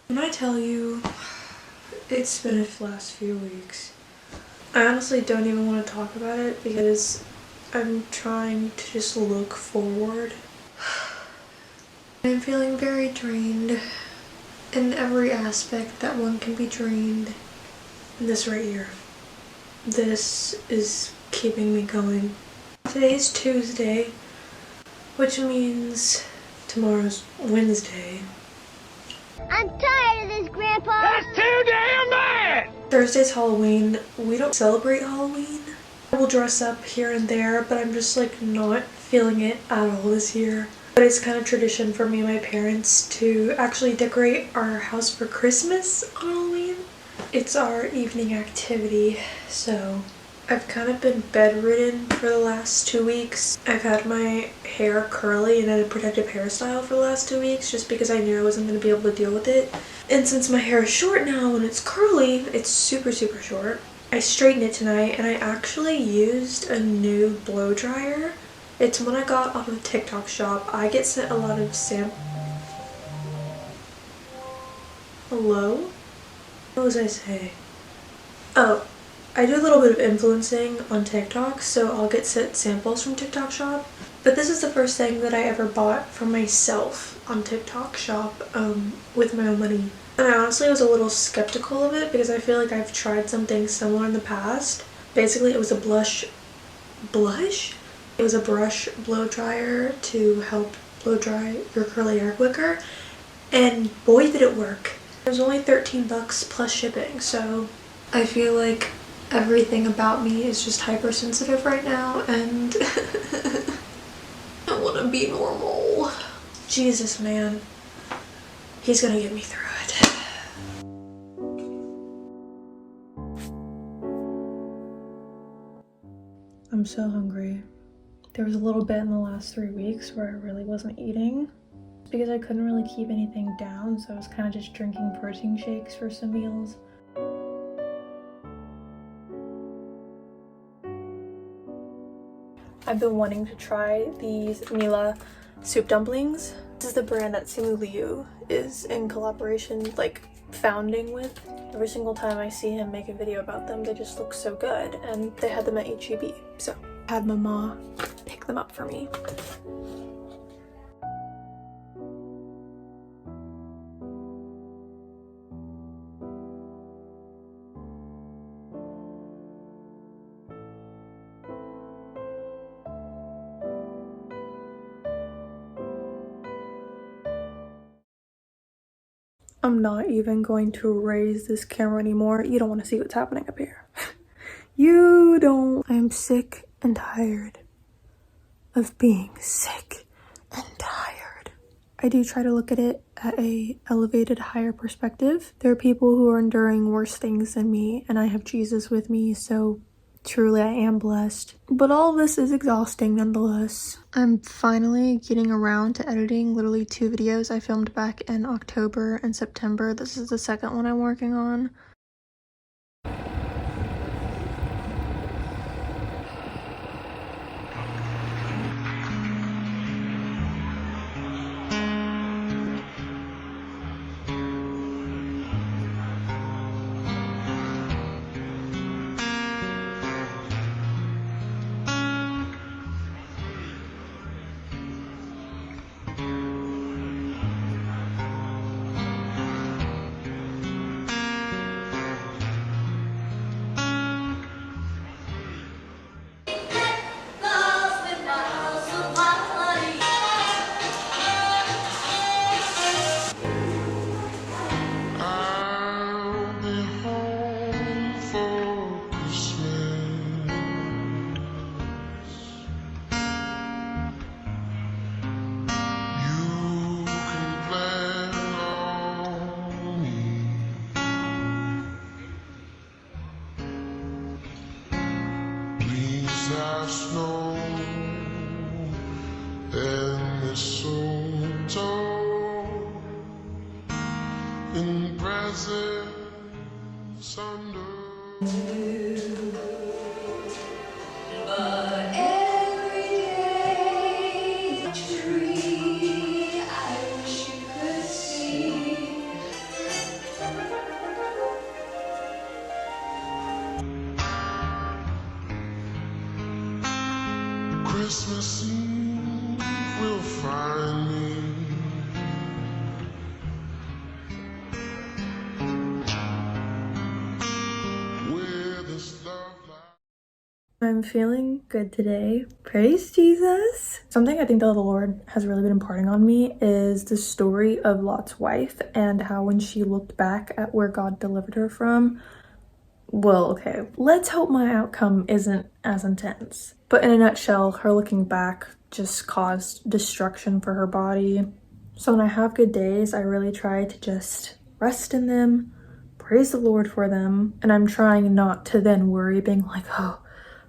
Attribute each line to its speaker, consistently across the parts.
Speaker 1: When I tell you, it's been the last few weeks. I honestly don't even want to talk about it because I'm trying to just look forward. I'm feeling very drained in every aspect that one can be drained. And this right here. This is keeping me going. Today's Tuesday, which means tomorrow's Wednesday.
Speaker 2: I'm tired of this, Grandpa!
Speaker 3: That's too damn bad!
Speaker 1: Thursday's Halloween. We don't celebrate Halloween. I will dress up here and there, but I'm just like not feeling it at all this year. But it's kind of tradition for me and my parents to actually decorate our house for Christmas on Halloween. It's our evening activity, so I've kind of been bedridden for the last 2 weeks. I've had my hair curly and in a protective hairstyle for the last 2 weeks just because I knew I wasn't going to be able to deal with it. And since my hair is short now and it's curly, it's super short. I straightened it tonight and I actually used a new blow dryer. It's one I got off of TikTok shop. I get sent a lot of Hello? What was I saying? Oh. I do a little bit of influencing on TikTok, so I'll get sent samples from TikTok shop. But this is the first thing that I ever bought for myself on TikTok shop with my own money. And I honestly was a little skeptical of it because I feel like I've tried something similar in the past. Basically, it was a blush? It was a brush blow dryer to help blow dry your curly hair quicker. And boy, did it work. It was only 13 bucks plus shipping, so I feel like everything about me is just hypersensitive right now and I want to be normal. Jesus, man. He's gonna get me through it. I'm so hungry. There was a little bit in the last 3 weeks where I really wasn't eating because I couldn't really keep anything down, so I was kind of just drinking protein shakes for some meals. I've been wanting to try these Mila soup dumplings. This is the brand that Simu is in collaboration, like founding with. Every single time I see him make a video about them, they just look so good, and they had them at 𝐂𝐿𝐵, so I had Mama pick them up for me. I'm not even going to raise this camera anymore. You don't want to see what's happening up here. You don't. I'm sick and tired of being sick and tired. I do try to look at it at a elevated, higher perspective. There are people who are enduring worse things than me, and I have Jesus with me, so truly I am blessed. But all of this is exhausting nonetheless. I'm finally getting around to editing literally 2 videos I filmed back in October and September. This is the second one I'm working on.
Speaker 4: Snow and mistletoe in presents under.
Speaker 5: But every day, a tree I wish you could see.
Speaker 4: Christmas Eve will find me with this love light.
Speaker 1: I'm feeling good today. Praise Jesus. Something I think that the Lord has really been imparting on me is the story of Lot's wife and how when she looked back at where God delivered her from, well, okay, let's hope my outcome isn't as intense. But in a nutshell, her looking back just caused destruction for her body. So when I have good days, I really try to just rest in them, praise the Lord for them, and I'm trying not to then worry, being like, oh,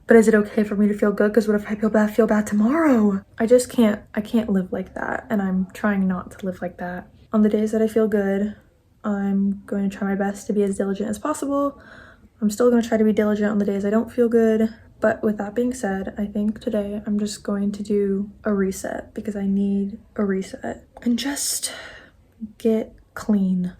Speaker 1: but is it okay for me to feel good? Because what if I feel bad tomorrow? I can't live like that, and I'm trying not to live like that. On the days that I feel good, I'm going to try my best to be as diligent as possible. I'm still going to try to be diligent on the days I don't feel good. But with that being said, I think today I'm just going to do a reset because I need a reset and just get clean.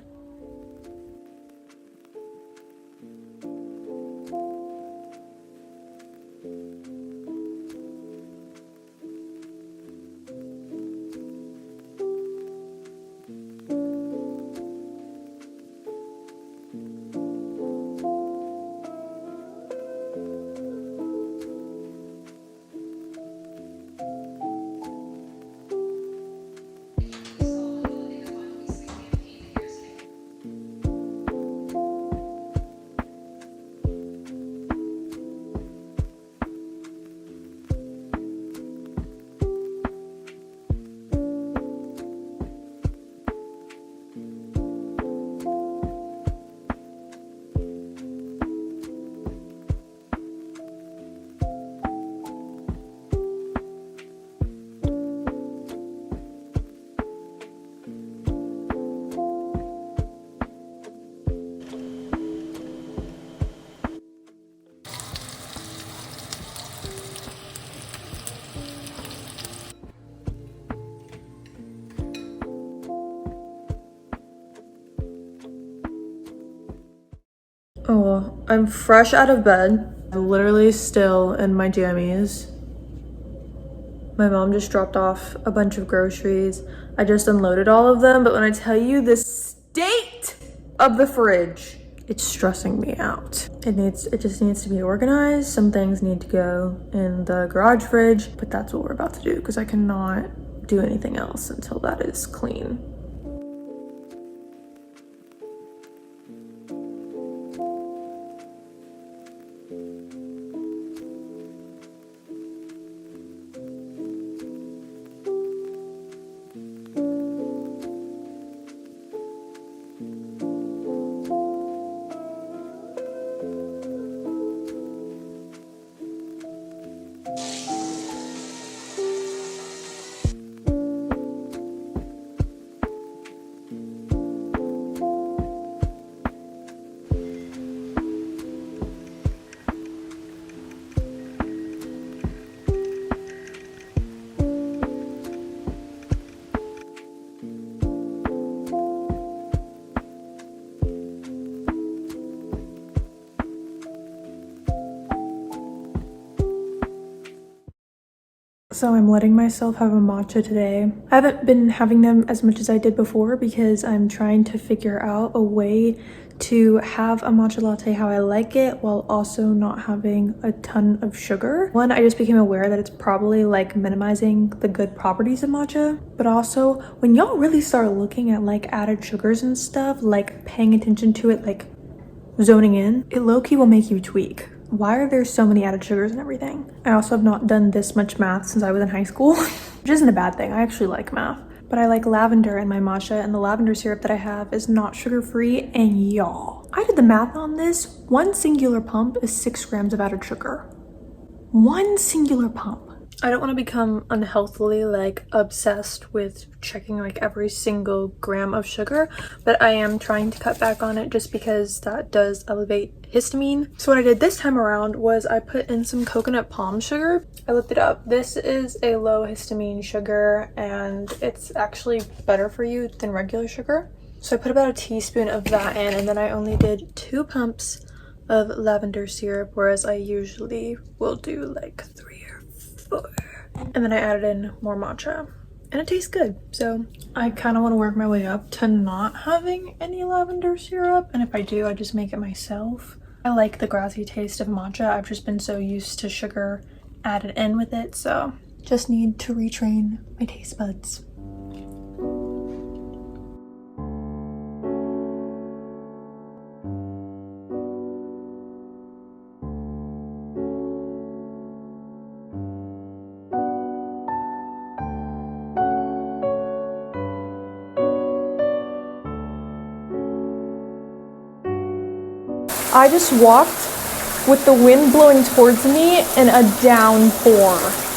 Speaker 1: Oh, I'm fresh out of bed. I'm literally still in my jammies. My mom just dropped off a bunch of groceries. I just unloaded all of them, but when I tell you the state of the fridge, it's stressing me out. It just needs to be organized. Some things need to go in the garage fridge, but that's what we're about to do because I cannot do anything else until that is clean. So I'm letting myself have a matcha today. I haven't been having them as much as I did before because I'm trying to figure out a way to have a matcha latte how I like it while also not having a ton of sugar. One, I just became aware that it's probably like minimizing the good properties of matcha, but also when y'all really start looking at like added sugars and stuff, like paying attention to it, like zoning in, it low-key will make you tweak. Why are there so many added sugars and everything? I also have not done this much math since I was in high school, which isn't a bad thing. I actually like math. But I like lavender in my matcha, and the lavender syrup that I have is not sugar-free, and y'all, I did the math on this. One singular pump is 6 grams of added sugar. One singular pump. I don't want to become unhealthily like obsessed with checking like every single gram of sugar, but I am trying to cut back on it just because that does elevate histamine. So what I did this time around was I put in some coconut palm sugar. I looked it up. This is a low histamine sugar and it's actually better for you than regular sugar. So I put about a teaspoon of that in, and then I only did 2 pumps of lavender syrup, whereas I usually will do like 3 or 4. And then I added in more matcha. And it tastes good. So I kind of want to work my way up to not having any lavender syrup. And if I do, I just make it myself. I like the grassy taste of matcha. I've just been so used to sugar added in with it. So just need to retrain my taste buds. I just walked with the wind blowing towards me and a downpour.